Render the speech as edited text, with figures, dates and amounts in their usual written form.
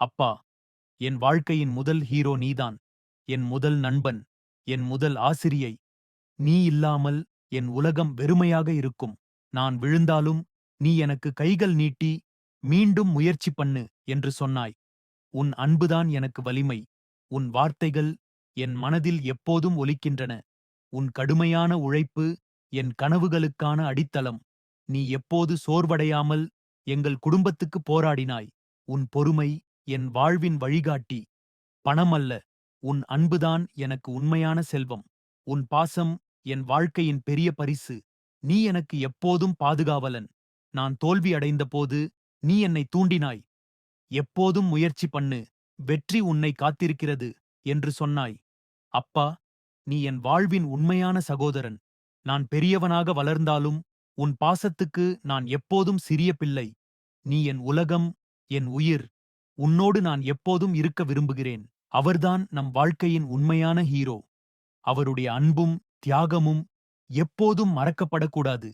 அப்பா, என் வாழ்க்கையின் முதல் ஹீரோ நீதான். என் முதல் நண்பன், என் முதல் ஆசிரியை. நீ இல்லாமல் என் உலகம் வெறுமையாக இருக்கும். நான் விழுந்தாலும் நீ எனக்கு கைகள் நீட்டி மீண்டும் முயற்சி பண்ணு என்று சொன்னாய். உன் அன்புதான் எனக்கு வலிமை. உன் வார்த்தைகள் என் மனதில் எப்போதும் ஒலிக்கின்றன. உன் கடுமையான உழைப்பு என் கனவுகளுக்கான அடித்தளம். நீ எப்போது சோர்வடையாமல் எங்கள் குடும்பத்துக்கு போராடினாய். உன் பொறுமை என் வாழ்வின் வழிகாட்டி. பணம் அல்ல, உன் அன்புதான் எனக்கு உண்மையான செல்வம். உன் பாசம் என் வாழ்க்கையின் பெரிய பரிசு. நீ எனக்கு எப்போதும் பாதுகாவலன். நான் தோல்வி அடைந்தபோது நீ என்னை தூண்டினாய். எப்போதும் முயற்சி பண்ணு, வெற்றி உன்னை காத்திருக்கிறது என்று சொன்னாய். அப்பா, நீ என் வாழ்வின் உண்மையான சகோதரன். நான் பெரியவனாக வளர்ந்தாலும் உன் பாசத்துக்கு நான் எப்போதும் சிறிய பிள்ளை. நீ என் உலகம், என் உயிர். உன்னோடு நான் எப்போதும் இருக்க விரும்புகிறேன். அவர்தான் நம் வாழ்க்கையின் உண்மையான ஹீரோ. அவருடைய அன்பும் தியாகமும் எப்போதும் மறக்கப்படக்கூடாது.